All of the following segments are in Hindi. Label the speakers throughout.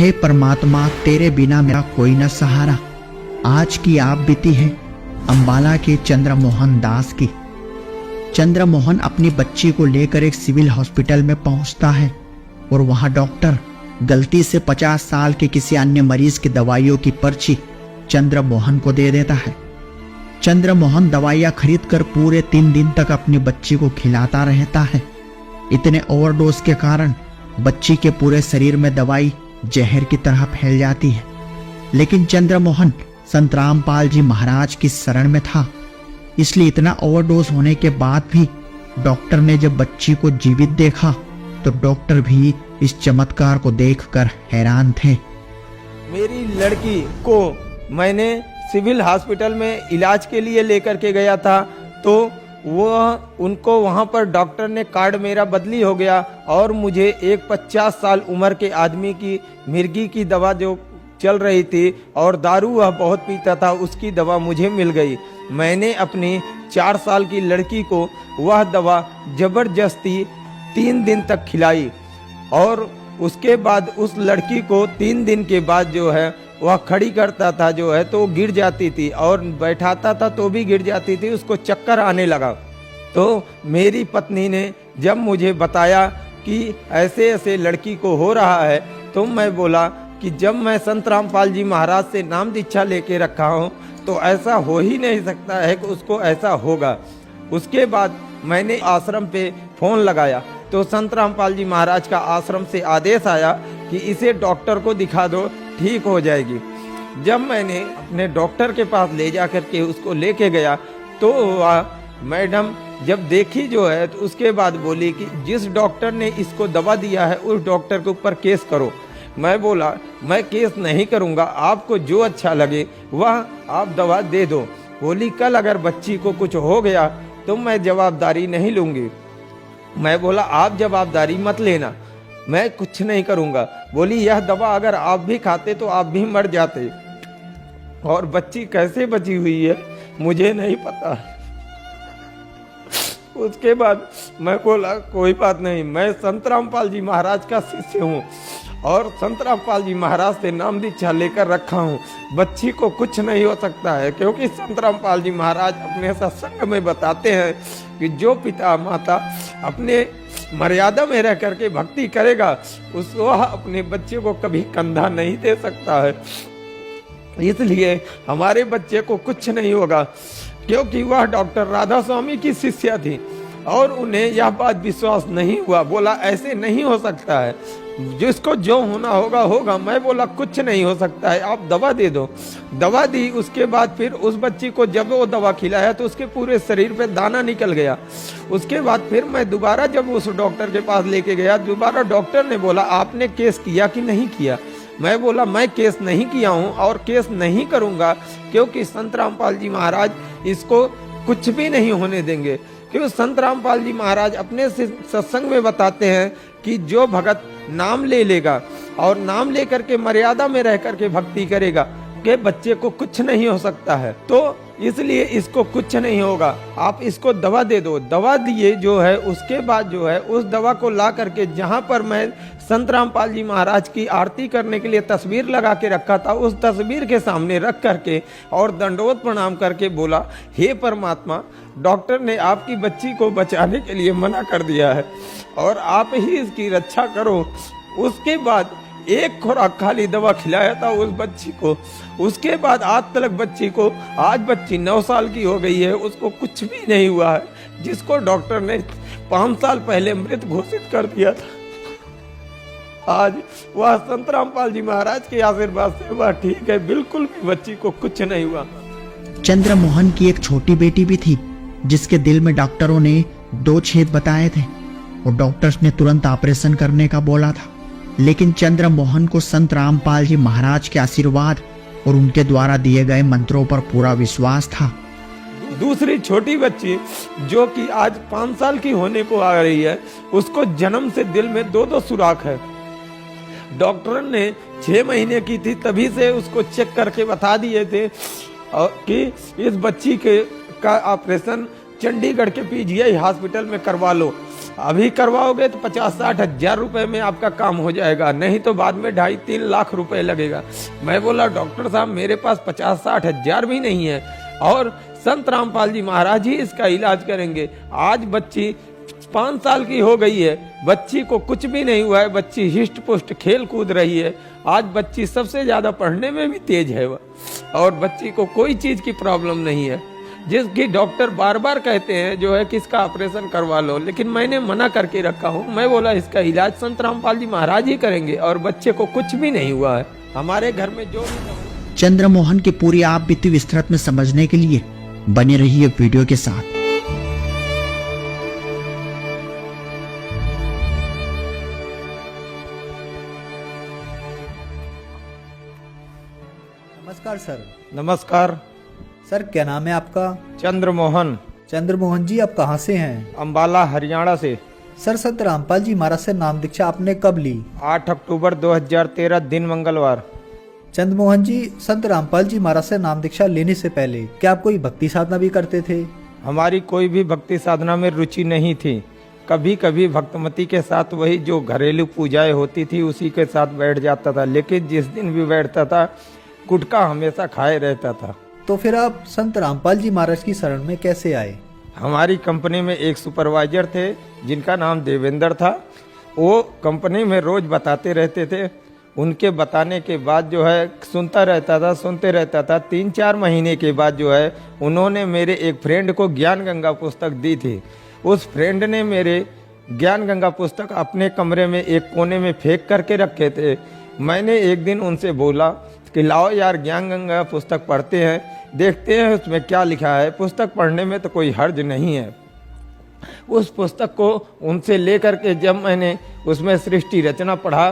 Speaker 1: हे परमात्मा, तेरे बिना मेरा कोई न सहारा। आज की आप बीती है अंबाला के चंद्रमोहन दास की। चंद्रमोहन अपनी बच्ची को लेकर एक सिविल हॉस्पिटल में पहुंचता है और वहां डॉक्टर गलती से 50 साल के किसी अन्य मरीज की दवाइयों की पर्ची चंद्रमोहन को दे देता है। चंद्रमोहन दवाइयां खरीदकर पूरे 3 दिन तक अपनी बच्ची को खिलाता रहता है। इतने ओवरडोज के कारण बच्ची के पूरे शरीर में दवाई जहर की तरह फैल जाती है। लेकिन चंद्रमोहन संत रामपाल जी महाराज की शरण में था, इसलिए इतना ओवरडोज होने के बाद भी डॉक्टर ने जब बच्ची को जीवित देखा तो डॉक्टर भी इस चमत्कार को देखकर हैरान थे।
Speaker 2: मेरी लड़की को मैंने सिविल हॉस्पिटल में इलाज के लिए लेकर के गया था, तो उनको वहां पर डॉक्टर ने कार्ड मेरा बदली हो गया और मुझे एक 50 साल उम्र के आदमी की मिर्गी की दवा जो चल रही थी और दारू वह बहुत पीता था, उसकी दवा मुझे मिल गई। मैंने अपनी 4 साल की लड़की को वह दवा जबरदस्ती 3 दिन तक खिलाई और उसके बाद उस लड़की को 3 दिन के बाद जो है वह खड़ी करता था जो है तो गिर जाती थी और बैठाता था तो भी गिर जाती थी, उसको चक्कर आने लगा। तो मेरी पत्नी ने जब मुझे बताया कि ऐसे ऐसे लड़की को हो रहा है, तो मैं बोला कि जब मैं संत रामपाल जी महाराज से नाम दीक्षा लेके रखा हूँ तो ऐसा हो ही नहीं सकता है कि उसको ऐसा होगा। उसके बाद मैंने आश्रम पे फ़ोन लगाया तो संत रामपाल जी महाराज का आश्रम से आदेश आया कि इसे डॉक्टर को दिखा दो, ठीक हो जाएगी। जब मैंने अपने डॉक्टर के पास ले जा कर के उसको लेके गया तो मैडम जब देखी जो है तो उसके बाद बोली कि जिस डॉक्टर ने इसको दवा दिया है उस डॉक्टर के ऊपर केस करो। मैं बोला मैं केस नहीं करूँगा, आपको जो अच्छा लगे वह आप दवा दे दो। बोली कल अगर बच्ची को कुछ हो गया तो मैं जवाबदारी नहीं लूँगी। मैं बोला आप जवाबदारी मत लेना, मैं कुछ नहीं करूँगा। बोली यह दवा अगर आप भी खाते तो आप भी मर जाते और बच्ची कैसे बची हुई है मुझे नहीं पता। उसके बाद मैं बोला कोई बात नहीं, मैं संत रामपाल जी महाराज का शिष्य हूँ और संत रामपाल जी महाराज से नाम दीक्षा लेकर रखा हूँ, बच्ची को कुछ नहीं हो सकता है। क्योंकि संत रामपाल जी महाराज अपने सत्संग में बताते हैं कि जो पिता माता अपने मर्यादा में रह करके भक्ति करेगा उसको अपने बच्चे को कभी कंधा नहीं दे सकता है। इसलिए हमारे बच्चे को कुछ नहीं होगा, क्योंकि वह डॉक्टर राधा स्वामी की शिष्या थी और उन्हें यह बात विश्वास नहीं हुआ। बोला ऐसे नहीं हो सकता है, जिसको जो होना होगा होगा। मैं बोला कुछ नहीं हो सकता है, आप दवा दे दो। दवा दी, उसके बाद फिर उस बच्ची को जब वो दवा खिलाया तो उसके पूरे शरीर पे दाना निकल गया। उसके बाद फिर मैं दोबारा जब उस डॉक्टर के पास लेके गया, दोबारा डॉक्टर ने बोला आपने केस किया कि नहीं किया। मैं बोला मैं केस नहीं किया हूँ और केस नहीं करूँगा, क्योंकि संत रामपाल जी महाराज इसको कुछ भी नहीं होने देंगे। क्योंकि संत रामपाल जी महाराज अपने सत्संग में बताते हैं कि जो भगत नाम ले लेगा और नाम लेकर के मर्यादा में रह करके भक्ति करेगा के बच्चे को कुछ नहीं हो सकता है। तो इसलिए इसको कुछ नहीं होगा, आप इसको दवा दे दो। दवा दिए जो है, उसके बाद जो है उस दवा को ला करके जहाँ पर मैं संत रामपाल जी महाराज की आरती करने के लिए तस्वीर लगा के रखा था, उस तस्वीर के सामने रख करके और दंडवत प्रणाम करके बोला हे परमात्मा, डॉक्टर ने आपकी बच्ची को बचाने के लिए मना कर दिया है और आप ही इसकी रक्षा करो। उसके बाद एक खुराक खाली दवा खिलाया था उस बच्ची को। उसके बाद आज तक बच्ची को, आज बच्ची 9 साल की हो गई है, उसको कुछ भी नहीं हुआ है, जिसको डॉक्टर ने 5 साल पहले मृत घोषित कर दिया था। आज वह संत रामपाल जी महाराज के आशीर्वाद से वह ठीक है, बिल्कुल भी बच्ची को कुछ नहीं हुआ।
Speaker 1: चंद्रमोहन की एक छोटी बेटी भी थी जिसके दिल में डॉक्टरों ने 2 छेद बताए थे और डॉक्टर्स ने तुरंत ऑपरेशन करने का बोला था। लेकिन चंद्रमोहन को संत रामपाल जी महाराज के आशीर्वाद और उनके द्वारा दिए गए मंत्रों पर पूरा विश्वास था।
Speaker 2: दूसरी छोटी बच्ची जो कि आज 5 साल की होने को आ रही है, उसको जन्म से दिल में 2-2 सुराख है। डॉक्टर ने 6 महीने की थी तभी से उसको चेक करके बता दिए थे कि इस बच्ची का ऑपरेशन चंडीगढ़ के पीजीआई हॉस्पिटल में करवा लो। अभी करवाओगे तो 50-60 हजार रुपए में आपका काम हो जाएगा, नहीं तो बाद में 2.5-3 लाख रुपए लगेगा। मैं बोला डॉक्टर साहब मेरे पास 50-60 हजार भी नहीं है और संत रामपाल जी महाराज ही इसका इलाज करेंगे। आज बच्ची 5 साल की हो गई है, बच्ची को कुछ भी नहीं हुआ है, बच्ची हिष्ट पुष्ट खेल कूद रही है। आज बच्ची सबसे ज्यादा पढ़ने में भी तेज है वह, और बच्ची को कोई चीज की प्रॉब्लम नहीं है, जिसकी डॉक्टर बार बार कहते हैं जो है कि इसका ऑपरेशन करवा लो, लेकिन मैंने मना करके रखा हूँ। मैं बोला इसका इलाज संत रामपाल जी महाराज ही करेंगे और बच्चे को कुछ भी नहीं हुआ है। हमारे घर में जो
Speaker 1: चंद्रमोहन की पूरी आप बीती विस्तृत में समझने के लिए बने रहिए वीडियो के साथ।
Speaker 3: नमस्कार सर।
Speaker 2: नमस्कार
Speaker 3: सर क्या नाम है आपका?
Speaker 2: चंद्रमोहन।
Speaker 3: चंद्रमोहन जी, आप कहाँ से हैं?
Speaker 2: अंबाला हरियाणा से।
Speaker 3: सर संत रामपाल जी महाराज से नाम दीक्षा आपने कब ली?
Speaker 2: 8 अक्टूबर 2013 दिन मंगलवार।
Speaker 3: चंद्रमोहन जी, संत रामपाल जी महाराज से नाम दीक्षा लेने से पहले क्या आप कोई भक्ति साधना भी करते थे?
Speaker 2: हमारी कोई भी भक्ति साधना में रुचि नहीं थी। कभी कभी भक्तमती के साथ वही जो घरेलू पूजाएं होती थी उसी के साथ बैठ जाता था, लेकिन जिस दिन भी बैठता था गुटखा हमेशा खाए रहता था।
Speaker 3: तो फिर आप संत रामपाल जी महाराज की शरण में कैसे आए?
Speaker 2: हमारी कंपनी में एक सुपरवाइजर थे जिनका नाम देवेंद्र था। वो कंपनी में रोज बताते रहते थे, उनके बताने के बाद जो है सुनते रहता था। 3-4 महीने के बाद जो है उन्होंने मेरे एक फ्रेंड को ज्ञान गंगा पुस्तक दी थी। उस फ्रेंड ने मेरे ज्ञान गंगा पुस्तक अपने कमरे में एक कोने में फेंक करके रखे थे। मैंने एक दिन उनसे बोला कि लाओ यार ज्ञान गंगा पुस्तक पढ़ते हैं, देखते हैं उसमें क्या लिखा है। पुस्तक पढ़ने में तो कोई हर्ज नहीं है। उस पुस्तक को उनसे लेकर के जब मैंने उसमें सृष्टि रचना पढ़ा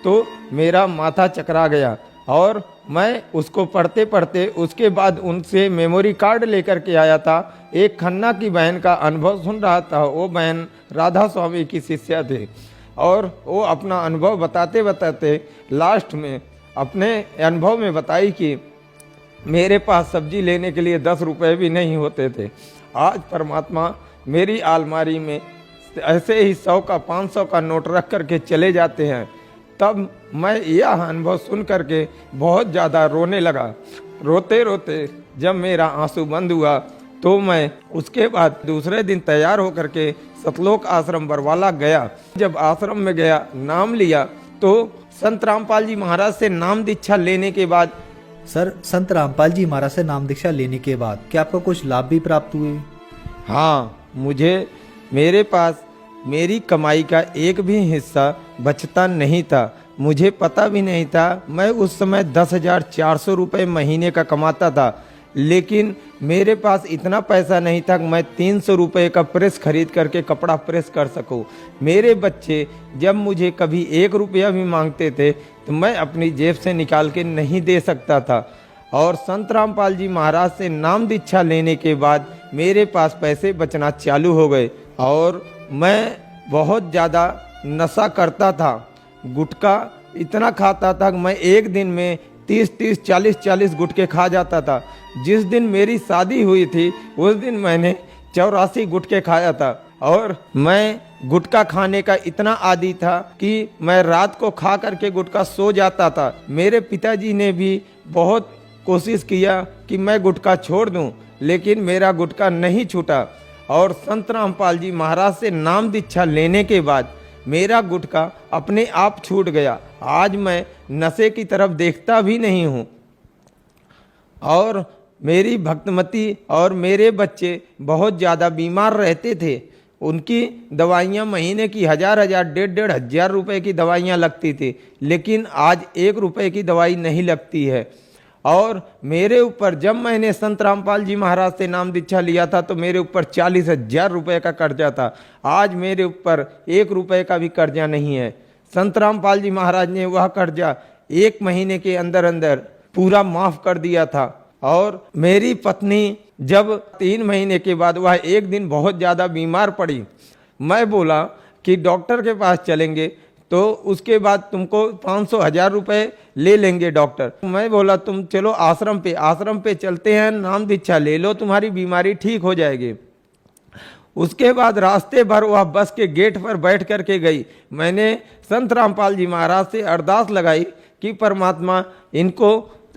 Speaker 2: तो मेरा माथा चकरा गया और मैं उसको पढ़ते पढ़ते उसके बाद उनसे मेमोरी कार्ड लेकर के आया था। एक खन्ना की बहन का अनुभव सुन रहा था। वो बहन राधा स्वामी की शिष्या थे और वो अपना अनुभव बताते बताते लास्ट में अपने अनुभव में बताई कि मेरे पास सब्जी लेने के लिए 10 रुपए भी नहीं होते थे। आज परमात्मा मेरी अलमारी में ऐसे ही 100 का 500 का नोट रख करके चले जाते हैं। तब मैं यह अनुभव सुन करके बहुत ज़्यादा रोने लगा। रोते रोते जब मेरा आंसू बंद हुआ तो मैं उसके बाद दूसरे दिन तैयार होकर के सतलोक आश्रम बरवाला गया। जब आश्रम में गया, नाम लिया, तो संत रामपाल जी महाराज से नाम दीक्षा लेने के बाद
Speaker 3: सर संत रामपाल जी महाराज से नाम दीक्षा लेने के बाद क्या आपको कुछ लाभ भी प्राप्त हुए?
Speaker 2: हाँ, मेरे पास मेरी कमाई का एक भी हिस्सा बचता नहीं था। मुझे पता भी नहीं था। मैं उस समय 10,400 रुपये महीने का कमाता था, लेकिन मेरे पास इतना पैसा नहीं था कि मैं 300 रुपये का प्रेस खरीद करके कपड़ा प्रेस कर सकूं। मेरे बच्चे जब मुझे कभी 1 रुपया भी मांगते थे तो मैं अपनी जेब से निकाल के नहीं दे सकता था। और संत रामपाल जी महाराज से नाम दीक्षा लेने के बाद मेरे पास पैसे बचना चालू हो गए और मैं बहुत ज़्यादा नशा करता था। गुटखा इतना खाता था कि मैं एक दिन में 30-30, 40-40 गुटखे खा जाता था। जिस दिन मेरी शादी हुई थी उस दिन मैंने 84 गुटखे खाया था और मैं गुटखा खाने का इतना आदी था कि मैं रात को खा करके गुटखा सो जाता था। मेरे पिताजी ने भी बहुत कोशिश किया कि मैं गुटखा छोड़ दूं, लेकिन मेरा गुटखा नहीं छूटा। और संत रामपाल जी महाराज से नाम दीक्षा लेने के बाद मेरा गुटखा अपने आप छूट गया। आज मैं नशे की तरफ देखता भी नहीं हूँ। और मेरी भक्तमती और मेरे बच्चे बहुत ज़्यादा बीमार रहते थे। उनकी दवाइयाँ महीने की 1,000, 1,500 रुपए की दवाइयाँ लगती थी, लेकिन आज 1 रुपए की दवाई नहीं लगती है। और मेरे ऊपर जब मैंने संत रामपाल जी महाराज से नाम दीक्षा लिया था तो मेरे ऊपर 40,000 रुपये का कर्जा था। आज मेरे ऊपर 1 रुपये का भी कर्जा नहीं है। संत रामपाल जी महाराज ने वह कर्जा 1 महीने के अंदर अंदर पूरा माफ कर दिया था। और मेरी पत्नी जब 3 महीने के बाद वह एक दिन बहुत ज़्यादा बीमार पड़ी, मैं बोला कि डॉक्टर के पास चलेंगे तो उसके बाद तुमको 500-1,000 रुपये ले लेंगे डॉक्टर। मैं बोला तुम चलो आश्रम पे चलते हैं, नाम दीक्षा ले लो, तुम्हारी बीमारी ठीक हो जाएगी। उसके बाद रास्ते भर वह बस के गेट पर बैठ करके गई। मैंने संत रामपाल जी महाराज से अरदास लगाई कि परमात्मा इनको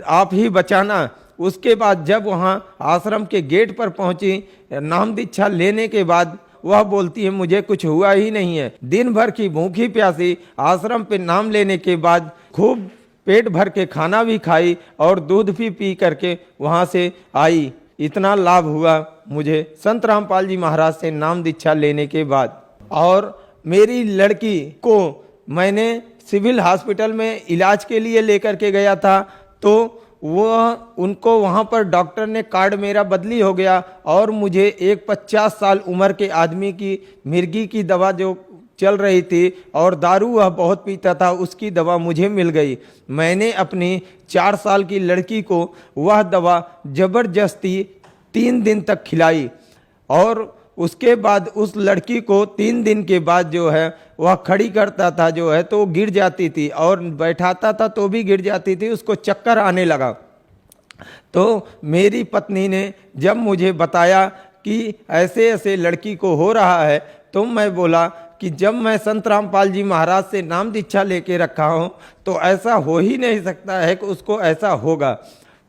Speaker 2: आप ही बचाना। उसके बाद जब वहाँ आश्रम के गेट पर पहुंची, नाम दीक्षा लेने के बाद वह बोलती है मुझे कुछ हुआ ही नहीं है। दिन भर की भूखी प्यासी आश्रम पे नाम लेने के बाद खूब पेट भर के खाना भी खाई और दूध भी पी करके वहाँ से आई। इतना लाभ हुआ मुझे संत रामपाल जी महाराज से नाम दीक्षा लेने के बाद। और मेरी लड़की को मैंने सिविल हॉस्पिटल में इलाज के लिए लेकर के गया था, तो उनको वहाँ पर डॉक्टर ने कार्ड मेरा बदली हो गया और मुझे एक 50 साल उम्र के आदमी की मिर्गी की दवा जो चल रही थी और दारू वह बहुत पीता था, उसकी दवा मुझे मिल गई। मैंने अपनी 4 साल की लड़की को वह दवा जबरदस्ती 3 दिन तक खिलाई और उसके बाद उस लड़की को 3 दिन के बाद जो है वह खड़ी करता था जो है तो गिर जाती थी और बैठाता था तो भी गिर जाती थी, उसको चक्कर आने लगा। तो मेरी पत्नी ने जब मुझे बताया कि ऐसे ऐसे लड़की को हो रहा है, तो मैं बोला कि जब मैं संत रामपाल जी महाराज से नाम दीक्षा लेके रखा हूँ तो ऐसा हो ही नहीं सकता है कि उसको ऐसा होगा।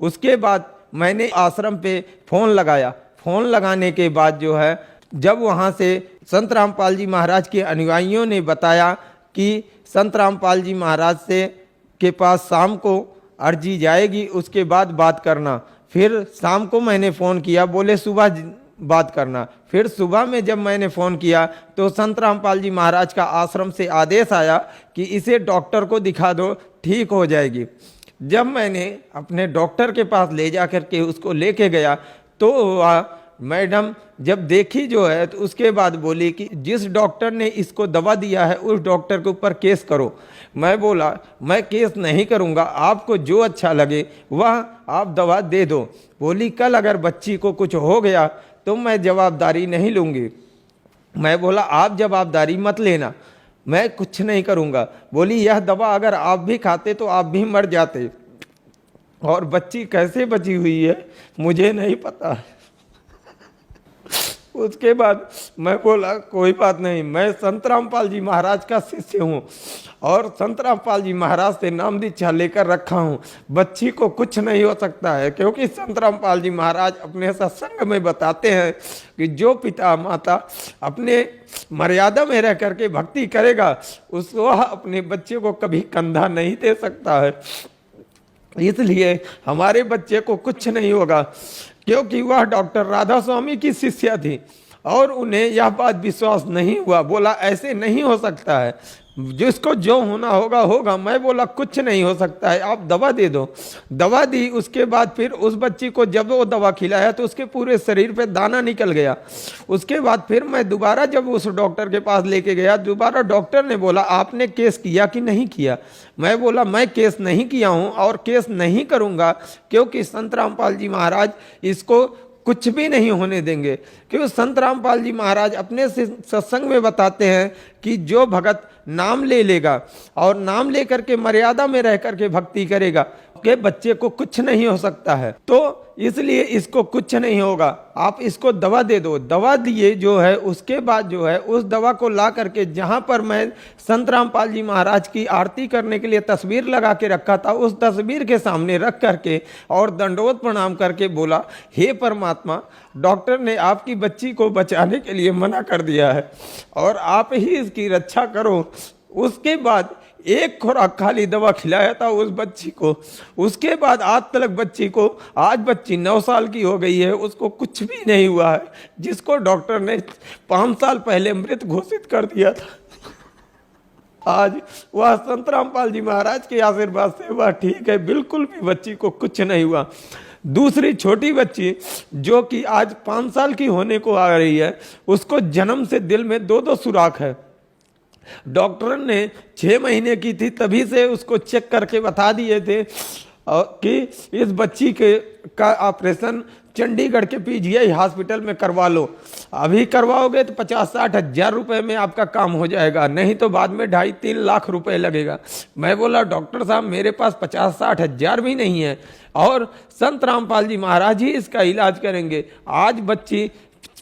Speaker 2: उसके बाद मैंने आश्रम पे फ़ोन लगाया। फ़ोन लगाने के बाद जो है जब वहाँ से संत रामपाल जी महाराज के अनुयायियों ने बताया कि संत रामपाल जी महाराज से के पास शाम को अर्जी जाएगी, उसके बाद बात करना। फिर शाम को मैंने फ़ोन किया, बोले सुबह बात करना। फिर सुबह में जब मैंने फ़ोन किया तो संत रामपाल जी महाराज का आश्रम से आदेश आया कि इसे डॉक्टर को दिखा दो, ठीक हो जाएगी। जब मैंने अपने डॉक्टर के पास ले जा कर के उसको लेके गया तो वह मैडम जब देखी जो है तो उसके बाद बोली कि जिस डॉक्टर ने इसको दवा दिया है उस डॉक्टर के ऊपर केस करो। मैं बोला मैं केस नहीं करूँगा, आपको जो अच्छा लगे वह आप दवा दे दो। बोली कल अगर बच्ची को कुछ हो गया तो मैं जवाबदारी नहीं लूँगी। मैं बोला आप जवाबदारी मत लेना, मैं कुछ नहीं करूँगा। बोली यह दवा अगर आप भी खाते तो आप भी मर जाते, और बच्ची कैसे बची हुई है मुझे नहीं पता। उसके बाद मैं बोला कोई बात नहीं, मैं संत रामपाल जी महाराज का शिष्य हूँ और संत रामपाल जी महाराज से नाम दीक्षा लेकर रखा हूँ। बच्ची को कुछ नहीं हो सकता है, क्योंकि संत रामपाल जी महाराज अपने सत्संग में बताते हैं कि जो पिता माता अपने मर्यादा में रह करके भक्ति करेगा उसको अपने बच्चे को कभी कंधा नहीं दे सकता है। इसलिए हमारे बच्चे को कुछ नहीं होगा, क्योंकि वह डॉक्टर राधा स्वामी की शिष्या थी और उन्हें यह बात विश्वास नहीं हुआ। बोला ऐसे नहीं हो सकता है, जिसको जो होना होगा होगा। मैं बोला कुछ नहीं हो सकता है, आप दवा दे दो। दवा दी। उसके बाद फिर उस बच्ची को जब वो दवा खिलाया तो उसके पूरे शरीर पे दाना निकल गया। उसके बाद फिर मैं दोबारा जब उस डॉक्टर के पास लेके गया, दोबारा डॉक्टर ने बोला आपने केस किया कि नहीं किया। मैं बोला मैं केस नहीं किया हूँ और केस नहीं करूँगा, क्योंकि संत रामपाल जी महाराज इसको कुछ भी नहीं होने देंगे। क्योंकि संत रामपाल जी महाराज अपने सत्संग में बताते हैं कि जो भगत नाम ले लेगा और नाम लेकर के मर्यादा में रह करके भक्ति करेगा के बच्चे को कुछ नहीं हो सकता है। तो इसलिए इसको कुछ नहीं होगा, आप इसको दवा दे दो। दवा दिए जो है, उसके बाद जो है उस दवा को ला करके जहाँ पर मैं संत रामपाल जी महाराज की आरती करने के लिए तस्वीर लगा के रखा था, उस तस्वीर के सामने रख करके और दंडवत प्रणाम करके बोला हे परमात्मा, डॉक्टर ने आपकी बच्ची को बचाने के लिए मना कर दिया है और आप ही इसकी रक्षा करो। उसके बाद एक खुराक खाली दवा खिलाया था उस बच्ची को। उसके बाद आज तक बच्ची को, आज बच्ची 9 साल की हो गई है, उसको कुछ भी नहीं हुआ है, जिसको डॉक्टर ने 5 साल पहले मृत घोषित कर दिया था। आज वह संत रामपाल जी महाराज के आशीर्वाद से वह ठीक है, बिल्कुल भी बच्ची को कुछ नहीं हुआ। दूसरी छोटी बच्ची जो कि आज 5 साल की होने को आ रही है, उसको जन्म से दिल में 2-2 सुराख है। डॉक्टर ने 6 महीने की थी तभी से उसको चेक करके बता दिए थे कि इस बच्ची का ऑपरेशन चंडीगढ़ के पीजीआई हॉस्पिटल में करवा लो। अभी करवाओगे तो 50-60 हज़ार रुपए में आपका काम हो जाएगा, नहीं तो बाद में 2.5-3 लाख रुपए लगेगा। मैं बोला डॉक्टर साहब मेरे पास 50-60 हज़ार भी नहीं है और संत रामपाल जी महाराज ही इसका इलाज करेंगे। आज बच्ची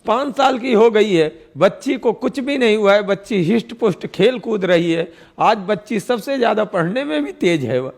Speaker 2: 5 साल की हो गई है, बच्ची को कुछ भी नहीं हुआ है, बच्ची हिष्ट पुष्ट खेल कूद रही है। आज बच्ची सबसे ज्यादा पढ़ने में भी तेज है। वह